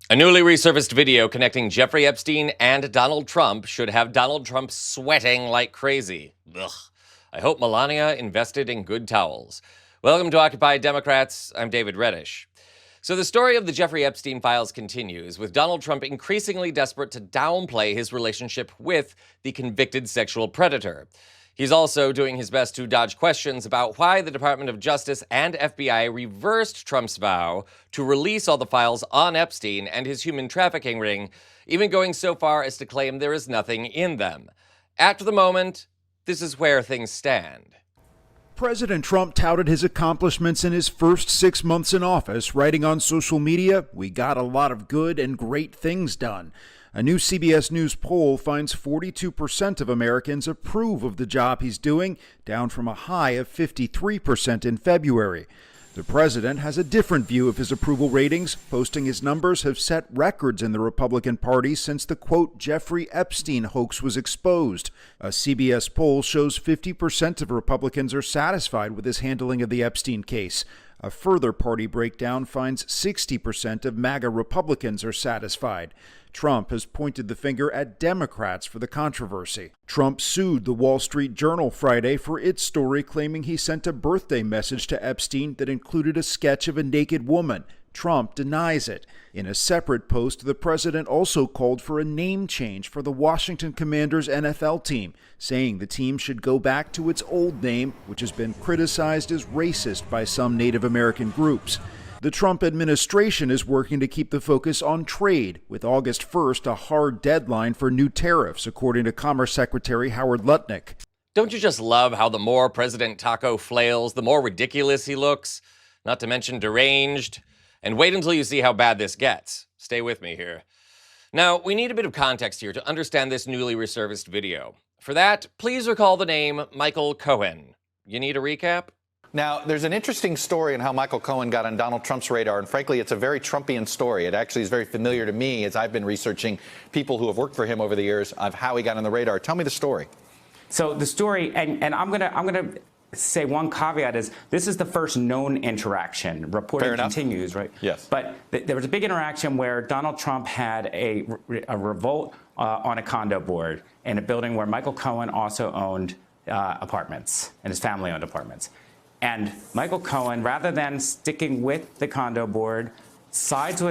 A newly resurfaced video connecting Jeffrey Epstein and Donald Trump should have Donald Trump sweating like crazy. Ugh. I hope Melania invested in good towels. Welcome to Occupy Democrats. I'm David Reddish. So the story of the Jeffrey Epstein files continues, with Donald Trump increasingly desperate to downplay his relationship with the convicted sexual predator. He's also doing his best to dodge questions about why the Department of Justice and FBI reversed Trump's vow to release all the files on Epstein and his human trafficking ring, even going so far as to claim there is nothing in them. At the moment, this is where things stand. President Trump touted his accomplishments in his first 6 months in office, writing on social media, "We got a lot of good and great things done." A new CBS News poll finds 42% of Americans approve of the job he's doing, down from a high of 53% in February. The president has a different view of his approval ratings, posting his numbers have set records in the Republican Party since the, quote, Jeffrey Epstein hoax was exposed. A CBS poll shows 50% of Republicans are satisfied with his handling of the Epstein case. A further party breakdown finds 60% of MAGA Republicans are satisfied. Trump has pointed the finger at Democrats for the controversy. Trump sued the Wall Street Journal Friday for its story claiming he sent a birthday message to Epstein that included a sketch of a naked woman. Trump denies it. In a separate post, the president also called for a name change for the Washington Commanders NFL team, saying the team should go back to its old name, which has been criticized as racist by some Native American groups. The Trump administration is working to keep the focus on trade, with August 1st a hard deadline for new tariffs, according to Commerce Secretary Howard Lutnick. Don't you just love how the more President Taco flails, the more ridiculous he looks? Not to mention deranged. And wait until you see how bad this gets. Stay with me here. Now, we need a bit of context here to understand this newly resurfaced video. For that, please recall the name Michael Cohen. You need a recap? Now, there's an interesting story on how Michael Cohen got on Donald Trump's radar, and frankly, it's a very Trumpian story. It actually is very familiar to me as I've been researching people who have worked for him over the years of how he got on the radar. Tell me the story. So the story, and I'm gonna say one caveat is this is the first known interaction. Reporting continues, right? Yes. But there was a big interaction where Donald Trump had a revolt on a condo board in a building where Michael Cohen also owned apartments, and his family owned apartments. And Michael Cohen, rather than sticking with the condo board, sides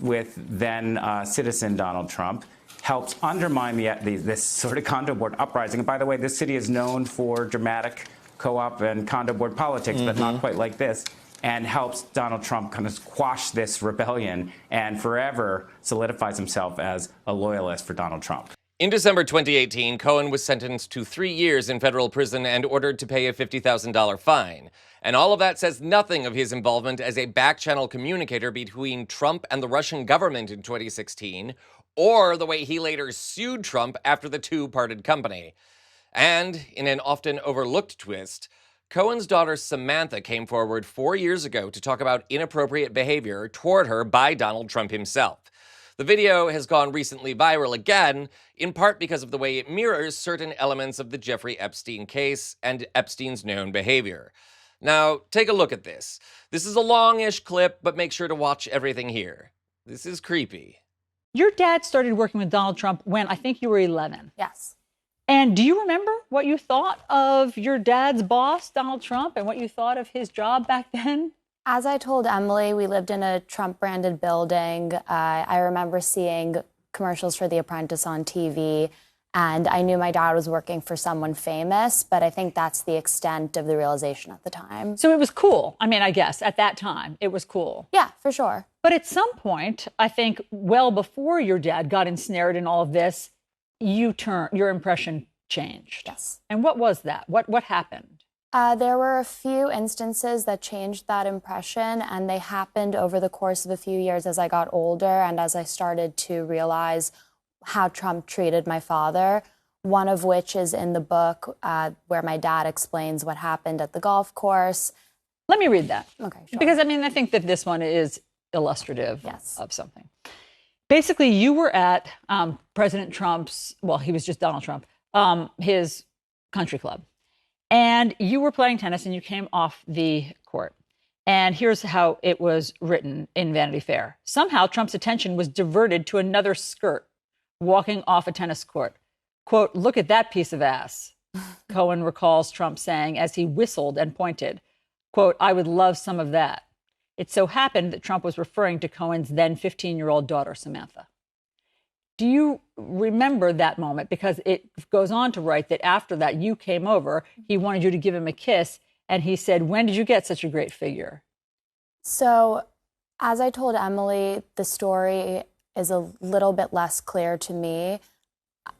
with then citizen Donald Trump, helps undermine this sort of condo board uprising. And by the way, this city is known for dramatic co-op and condo board politics, but not quite like this, and helps Donald Trump kind of quash this rebellion and forever solidifies himself as a loyalist for Donald Trump. In December 2018, Cohen was sentenced to 3 years in federal prison and ordered to pay a $50,000 fine. And all of that says nothing of his involvement as a back-channel communicator between Trump and the Russian government in 2016, or the way he later sued Trump after the two parted company. And, in an often overlooked twist, Cohen's daughter Samantha came forward 4 years ago to talk about inappropriate behavior toward her by Donald Trump himself. The video has gone recently viral again, in part because of the way it mirrors certain elements of the Jeffrey Epstein case and Epstein's known behavior. Now, take a look at this. This is a long-ish clip, but make sure to watch everything here. This is creepy. Your dad started working with Donald Trump when I think you were 11. Yes. And do you remember what you thought of your dad's boss, Donald Trump, and what you thought of his job back then? As I told Emily, we lived in a Trump-branded building. I remember seeing commercials for The Apprentice on TV, and I knew my dad was working for someone famous, but I think that's the extent of the realization at the time. So it was cool. I mean, I guess at that time, it was cool. Yeah, for sure. But at some point, I think well before your dad got ensnared in all of this, your impression changed. Yes. And what was that? What happened? There were a few instances that changed that impression, and they happened over the course of a few years as I got older and as I started to realize how Trump treated my father, one of which is in the book where my dad explains what happened at the golf course. Let me read that. Okay, sure. Because, I mean, I think that this one is illustrative of something. Basically, you were at President Trump's, well, he was just Donald Trump, his country club. And you were playing tennis and you came off the court. And here's how it was written in Vanity Fair. Somehow Trump's attention was diverted to another skirt walking off a tennis court. Quote, "Look at that piece of ass," Cohen recalls Trump saying as he whistled and pointed. Quote, "I would love some of that." It so happened that Trump was referring to Cohen's then 15-year-old daughter, Samantha. Do you remember that moment? Because it goes on to write that after that, you came over, he wanted you to give him a kiss, and he said, "When did you get such a great figure?" So, as I told Emily, the story is a little bit less clear to me.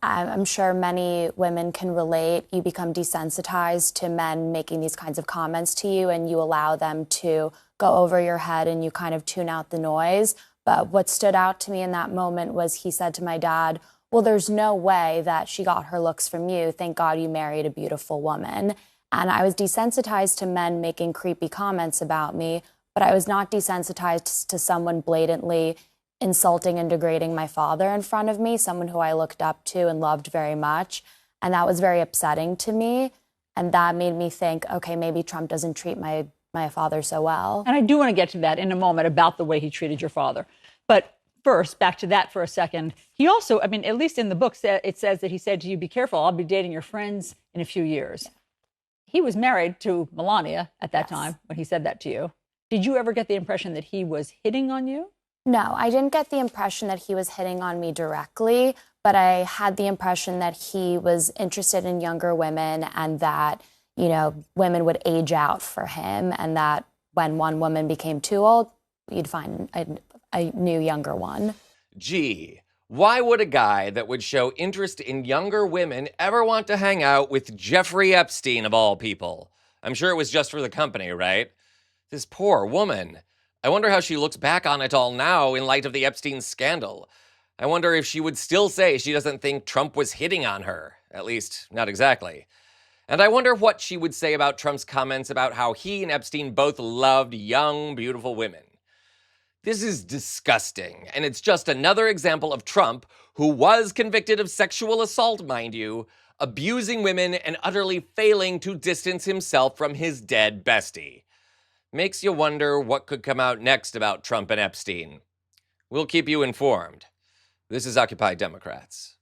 I'm sure many women can relate. You become desensitized to men making these kinds of comments to you, and you allow them to go over your head and you kind of tune out the noise. But what stood out to me in that moment was he said to my dad, "Well, there's no way that she got her looks from you. Thank God you married a beautiful woman." And I was desensitized to men making creepy comments about me, but I was not desensitized to someone blatantly insulting and degrading my father in front of me, someone who I looked up to and loved very much. And that was very upsetting to me. And that made me think, okay, maybe Trump doesn't treat my father so well. And I do want to get to that in a moment about the way he treated your father. But first, back to that for a second. He also, I mean, at least in the book, it says that he said to you, "Be careful, I'll be dating your friends in a few years." He was married to Melania at that time when he said that to you. Did you ever get the impression that he was hitting on you? No, I didn't get the impression that he was hitting on me directly, but I had the impression that he was interested in younger women and that, you know, women would age out for him and that when one woman became too old, you'd find a new younger one. Gee, why would a guy that would show interest in younger women ever want to hang out with Jeffrey Epstein of all people? I'm sure it was just for the company, right? This poor woman. I wonder how she looks back on it all now in light of the Epstein scandal. I wonder if she would still say she doesn't think Trump was hitting on her. At least, not exactly. And I wonder what she would say about Trump's comments about how he and Epstein both loved young, beautiful women. This is disgusting, and it's just another example of Trump, who was convicted of sexual assault, mind you, abusing women and utterly failing to distance himself from his dead bestie. Makes you wonder what could come out next about Trump and Epstein. We'll keep you informed. This is Occupy Democrats.